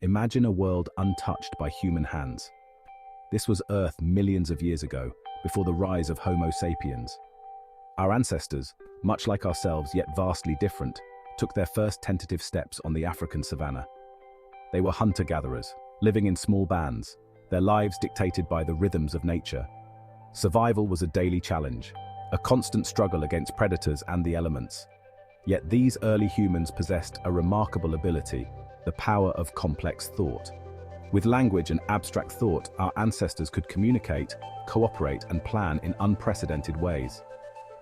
Imagine a world untouched by human hands. This was Earth millions of years ago, before the rise of Homo sapiens. Our ancestors, much like ourselves yet vastly different, took their first tentative steps on the African savanna. They were hunter-gatherers, living in small bands, their lives dictated by the rhythms of nature. Survival was a daily challenge, a constant struggle against predators and the elements. Yet these early humans possessed a remarkable ability: the power of complex thought. With language and abstract thought, our ancestors could communicate, cooperate, and plan in unprecedented ways.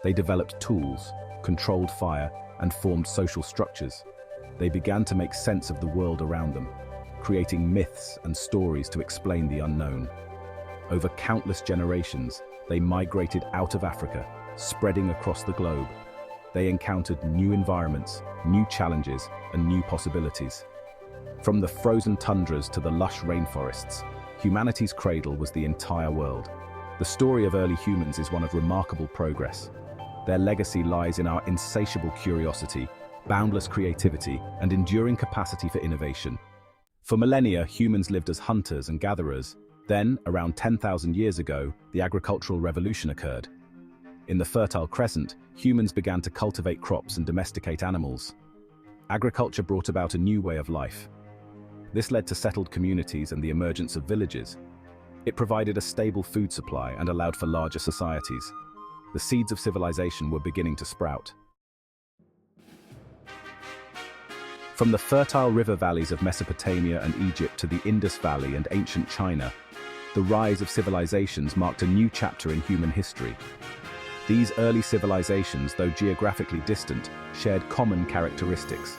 They developed tools, controlled fire, and formed social structures. They began to make sense of the world around them, creating myths and stories to explain the unknown. Over countless generations, they migrated out of Africa, spreading across the globe. They encountered new environments, new challenges, and new possibilities. From the frozen tundras to the lush rainforests, humanity's cradle was the entire world. The story of early humans is one of remarkable progress. Their legacy lies in our insatiable curiosity, boundless creativity, and enduring capacity for innovation. For millennia, humans lived as hunters and gatherers. Then, around 10,000 years ago, the agricultural revolution occurred. In the Fertile Crescent, humans began to cultivate crops and domesticate animals. Agriculture brought about a new way of life. This led to settled communities and the emergence of villages. It provided a stable food supply and allowed for larger societies. The seeds of civilization were beginning to sprout. From the fertile river valleys of Mesopotamia and Egypt to the Indus Valley and ancient China, the rise of civilizations marked a new chapter in human history. These early civilizations, though geographically distant, shared common characteristics.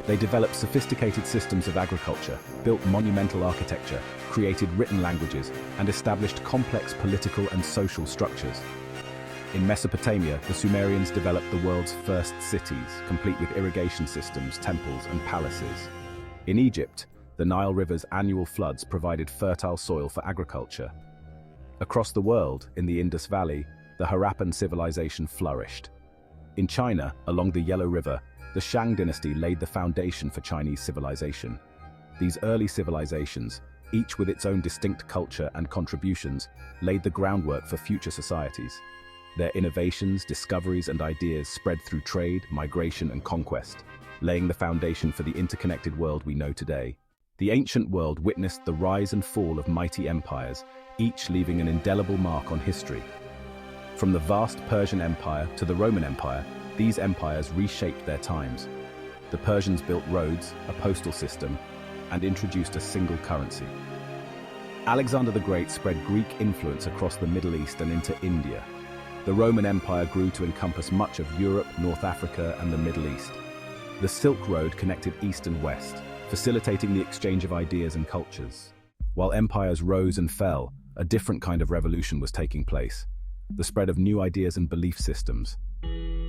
They developed sophisticated systems of agriculture, built monumental architecture, created written languages, and established complex political and social structures. In Mesopotamia, the Sumerians developed the world's first cities, complete with irrigation systems, temples, and palaces. In Egypt, the Nile River's annual floods provided fertile soil for agriculture. Across the world, in the Indus Valley, the Harappan civilization flourished. In China, along the Yellow River, the Shang dynasty laid the foundation for Chinese civilization. These early civilizations, each with its own distinct culture and contributions, laid the groundwork for future societies. Their innovations, discoveries, and ideas spread through trade, migration, and conquest, laying the foundation for the interconnected world we know today. The ancient world witnessed the rise and fall of mighty empires, each leaving an indelible mark on history. From the vast Persian Empire to the Roman Empire, these empires reshaped their times. The Persians built roads, a postal system, and introduced a single currency. Alexander the Great spread Greek influence across the Middle East and into India. The Roman Empire grew to encompass much of Europe, North Africa, and the Middle East. The Silk Road connected East and West, facilitating the exchange of ideas and cultures. While empires rose and fell, a different kind of revolution was taking place: the spread of new ideas and belief systems.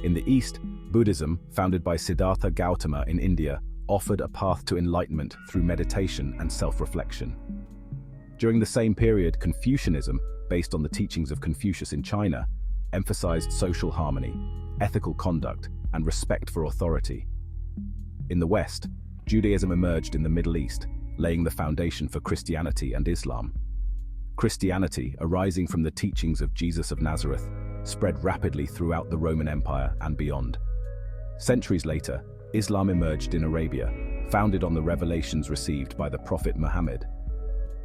In the East, Buddhism, founded by Siddhartha Gautama in India, offered a path to enlightenment through meditation and self-reflection. During the same period, Confucianism, based on the teachings of Confucius in China, emphasized social harmony, ethical conduct, and respect for authority. In the West, Judaism emerged in the Middle East, laying the foundation for Christianity and Islam. Christianity, arising from the teachings of Jesus of Nazareth, spread rapidly throughout the Roman Empire and beyond. Centuries later, Islam emerged in Arabia, founded on the revelations received by the Prophet Muhammad.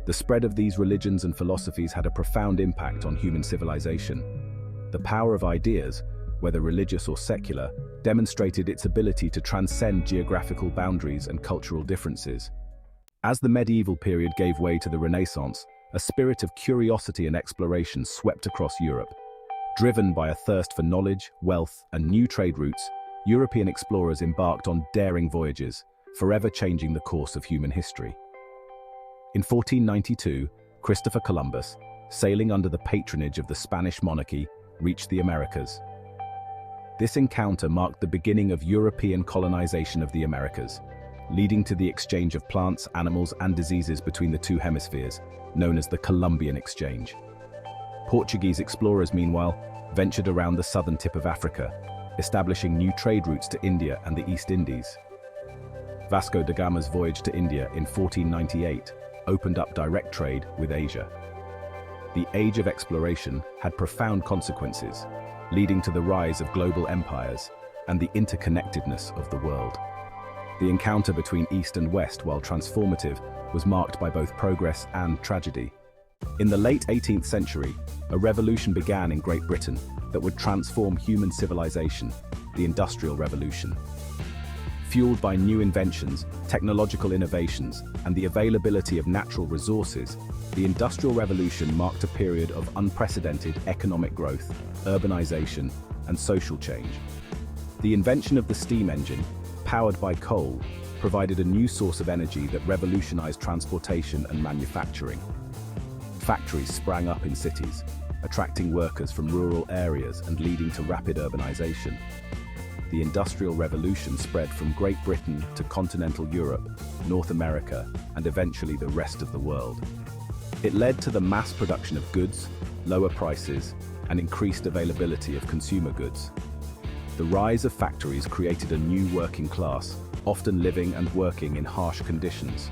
The spread of these religions and philosophies had a profound impact on human civilization. The power of ideas, whether religious or secular, demonstrated its ability to transcend geographical boundaries and cultural differences. As the medieval period gave way to the Renaissance, a spirit of curiosity and exploration swept across Europe. Driven by a thirst for knowledge, wealth, and new trade routes, European explorers embarked on daring voyages, forever changing the course of human history. In 1492, Christopher Columbus, sailing under the patronage of the Spanish monarchy, reached the Americas. This encounter marked the beginning of European colonization of the Americas, leading to the exchange of plants, animals, and diseases between the two hemispheres, known as the Columbian Exchange. Portuguese explorers, meanwhile, ventured around the southern tip of Africa, establishing new trade routes to India and the East Indies. Vasco da Gama's voyage to India in 1498 opened up direct trade with Asia. The age of exploration had profound consequences, leading to the rise of global empires and the interconnectedness of the world. The encounter between East and West, while transformative, was marked by both progress and tragedy. In the late 18th century, a revolution began in Great Britain that would transform human civilization, the Industrial Revolution. Fueled by new inventions, technological innovations, and the availability of natural resources, the Industrial Revolution marked a period of unprecedented economic growth, urbanization, and social change. The invention of the steam engine, powered by coal, provided a new source of energy that revolutionized transportation and manufacturing. Factories sprang up in cities, attracting workers from rural areas and leading to rapid urbanization. The Industrial Revolution spread from Great Britain to continental Europe, North America, and eventually the rest of the world. It led to the mass production of goods, lower prices, and increased availability of consumer goods. The rise of factories created a new working class, often living and working in harsh conditions.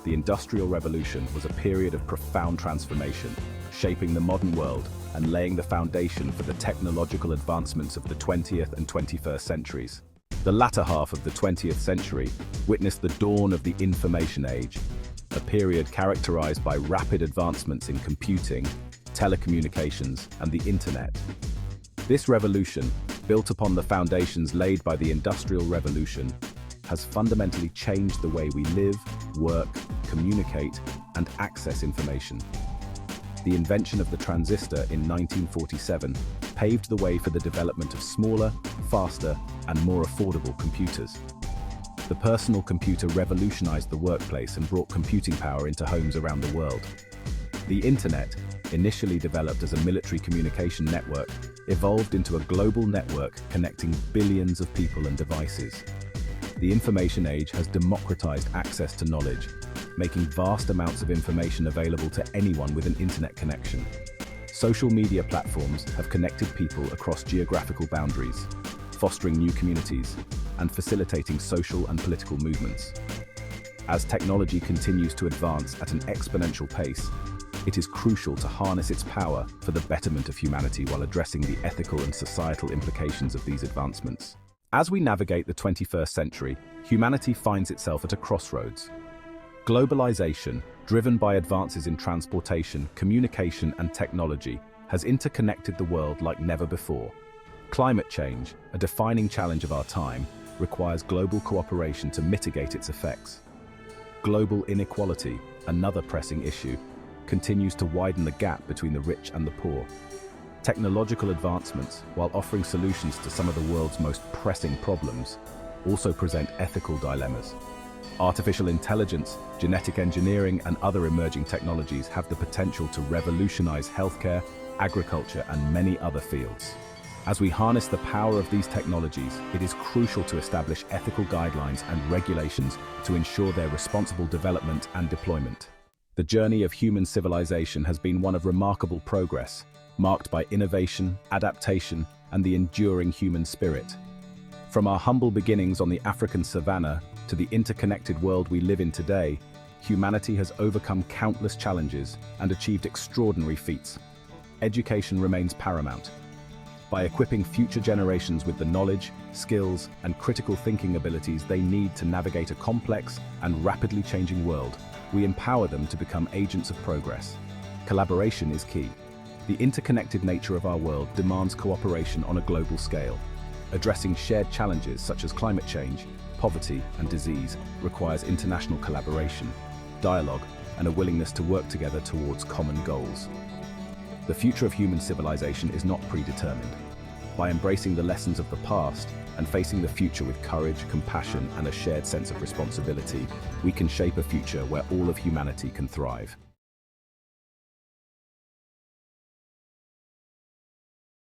The Industrial Revolution was a period of profound transformation, shaping the modern world and laying the foundation for the technological advancements of the 20th and 21st centuries. The latter half of the 20th century witnessed the dawn of the Information Age, a period characterized by rapid advancements in computing, telecommunications, and the Internet. This revolution, built upon the foundations laid by the Industrial Revolution, has fundamentally changed the way we live, work, communicate, and access information. The invention of the transistor in 1947 paved the way for the development of smaller, faster, and more affordable computers. The personal computer revolutionized the workplace and brought computing power into homes around the world. The Internet, initially developed as a military communication network, evolved into a global network connecting billions of people and devices. The information age has democratized access to knowledge, making vast amounts of information available to anyone with an internet connection. Social media platforms have connected people across geographical boundaries, fostering new communities and facilitating social and political movements. As technology continues to advance at an exponential pace, it is crucial to harness its power for the betterment of humanity while addressing the ethical and societal implications of these advancements. As we navigate the 21st century, humanity finds itself at a crossroads. Globalization, driven by advances in transportation, communication, and technology, has interconnected the world like never before. Climate change, a defining challenge of our time, requires global cooperation to mitigate its effects. Global inequality, another pressing issue, continues to widen the gap between the rich and the poor. Technological advancements, while offering solutions to some of the world's most pressing problems, also present ethical dilemmas. Artificial intelligence, genetic engineering, and other emerging technologies have the potential to revolutionize healthcare, agriculture, and many other fields. As we harness the power of these technologies, it is crucial to establish ethical guidelines and regulations to ensure their responsible development and deployment. The journey of human civilization has been one of remarkable progress, marked by innovation, adaptation, and the enduring human spirit. From our humble beginnings on the African savanna to the interconnected world we live in today, humanity has overcome countless challenges and achieved extraordinary feats. Education remains paramount. By equipping future generations with the knowledge, skills, and critical thinking abilities they need to navigate a complex and rapidly changing world, we empower them to become agents of progress. Collaboration is key. The interconnected nature of our world demands cooperation on a global scale. Addressing shared challenges such as climate change, poverty, and disease requires international collaboration, dialogue, and a willingness to work together towards common goals. The future of human civilization is not predetermined. By embracing the lessons of the past and facing the future with courage, compassion, and a shared sense of responsibility, we can shape a future where all of humanity can thrive.